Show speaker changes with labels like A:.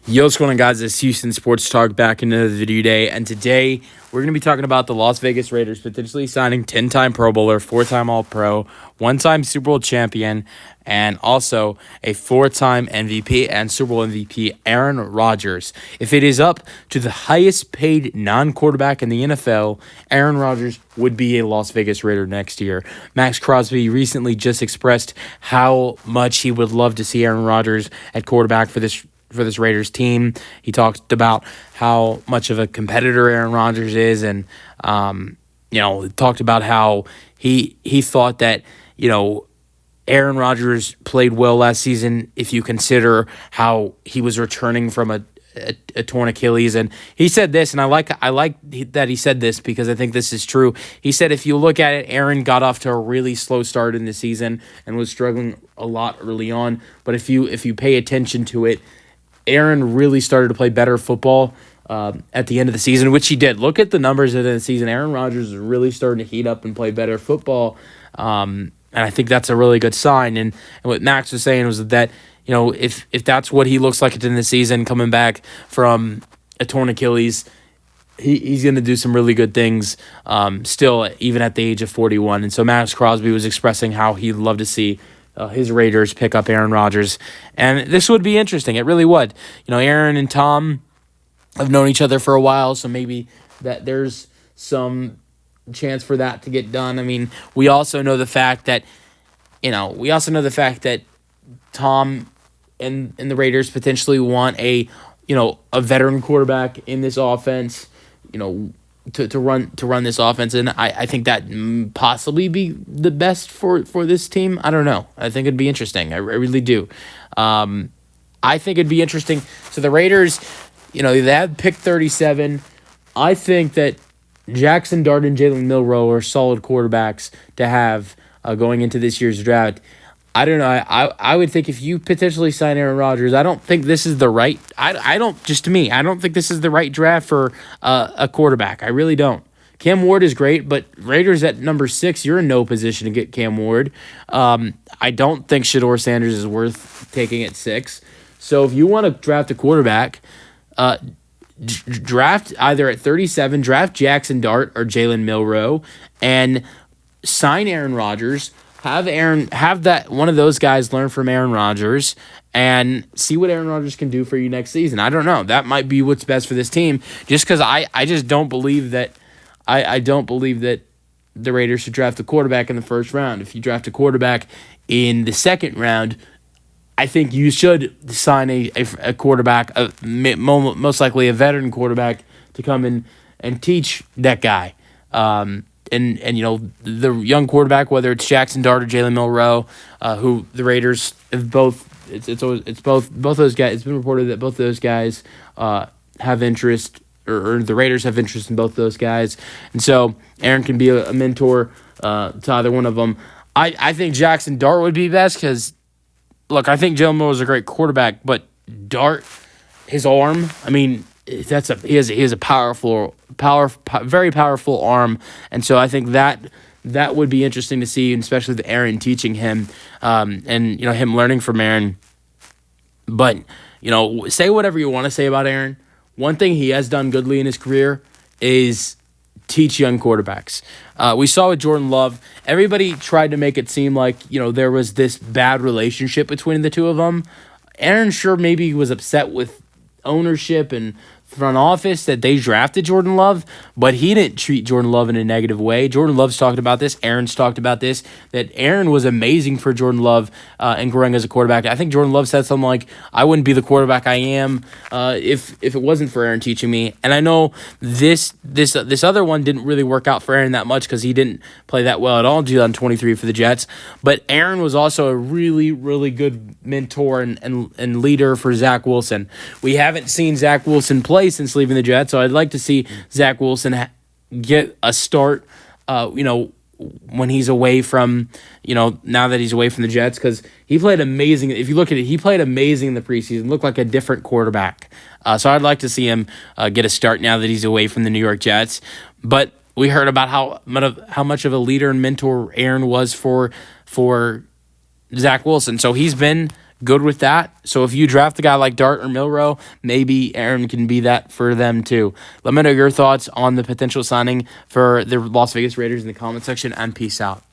A: Yo, what's going on, guys? It's Houston Sports Talk back into the video day, and today we're going to be talking about the Las Vegas Raiders potentially signing 10-time Pro Bowler, 4-time All-Pro, 1-time Super Bowl champion, and also a 4-time MVP and Super Bowl MVP, Aaron Rodgers. If it is up to the highest paid non-quarterback in the NFL, Aaron Rodgers would be a Las Vegas Raider next year. Max Crosby recently just expressed how much he would love to see Aaron Rodgers at quarterback for this Raiders team. He talked about how much of a competitor Aaron Rodgers is, and talked about how he thought that Aaron Rodgers played well last season if you consider how he was returning from a torn Achilles. And he said this, and I like that he said this because I think this is true. He said if you look at it, Aaron got off to a really slow start in the season and was struggling a lot early on. But if you pay attention to it, Aaron really started to play better football at the end of the season, which he did. Look at the numbers at the end of the season. Aaron Rodgers is really starting to heat up and play better football, and I think that's a really good sign. And what Max was saying was that if that's what he looks like at the end of the season, coming back from a torn Achilles, he's going to do some really good things still, even at the age of 41. And so Max Crosby was expressing how he'd love to see his Raiders pick up Aaron Rodgers. And this would be interesting. It really would. Aaron and Tom have known each other for a while, so maybe that there's some chance for that to get done. I mean, we also know the fact that Tom and the Raiders potentially want a veteran quarterback in this offense, to run this offense, and I think that possibly be the best for this team. I don't know. I think it'd be interesting. I really do. I think it'd be interesting. So the Raiders, they have pick 37. I think that Jackson Dart and Jalen Milroe are solid quarterbacks to have going into this year's draft. I don't know. I would think if you potentially sign Aaron Rodgers, I don't think this is the right. I don't think this is the right draft for a quarterback. I really don't. Cam Ward is great, but Raiders at number 6, you're in no position to get Cam Ward. I don't think Shedeur Sanders is worth taking at 6. So if you want to draft a quarterback, draft either at 37, draft Jackson Dart or Jalen Milroe, and sign Aaron Rodgers. Have that one of those guys learn from Aaron Rodgers and see what Aaron Rodgers can do for you next season. I don't know. That might be what's best for this team. Just because I just don't believe that I don't believe that the Raiders should draft a quarterback in the first round. If you draft a quarterback in the second round, I think you should sign a quarterback, most likely a veteran quarterback, to come in and teach that guy. And the young quarterback, whether it's Jackson Dart or Jalen Milroe, who the Raiders have both. It's both those guys. It's been reported that both those guys have interest, or the Raiders have interest in both those guys, and so Aaron can be a mentor to either one of them. I think Jackson Dart would be best because, look, I think Jalen Milroe is a great quarterback, but Dart, his arm, I mean. He has a very powerful arm, and so I think that would be interesting to see, and especially the Aaron teaching him, and him learning from Aaron. But say whatever you want to say about Aaron. One thing he has done goodly in his career is teach young quarterbacks. We saw with Jordan Love, everybody tried to make it seem like there was this bad relationship between the two of them. Aaron sure maybe was upset with ownership and front office that they drafted Jordan Love, but he didn't treat Jordan Love in a negative way. Jordan Love's talked about this. Aaron's talked about this, that Aaron was amazing for Jordan Love and growing as a quarterback. I think Jordan Love said something like, I wouldn't be the quarterback I am if it wasn't for Aaron teaching me. And I know this other one didn't really work out for Aaron that much because he didn't play that well at all in 2023 for the Jets. But Aaron was also a really, really good mentor and leader for Zach Wilson. We haven't seen Zach Wilson play since leaving the Jets, so I'd like to see Zach Wilson get a start, when he's away from, now that he's away from the Jets, because he played amazing. If you look at it, he played amazing in the preseason, looked like a different quarterback. So I'd like to see him get a start now that he's away from the New York Jets. But we heard about how much of a leader and mentor Aaron was for Zach Wilson. So he's been good with that. So if you draft a guy like Dart or Milrow, maybe Aaron can be that for them too. Let me know your thoughts on the potential signing for the Las Vegas Raiders in the comment section, and peace out.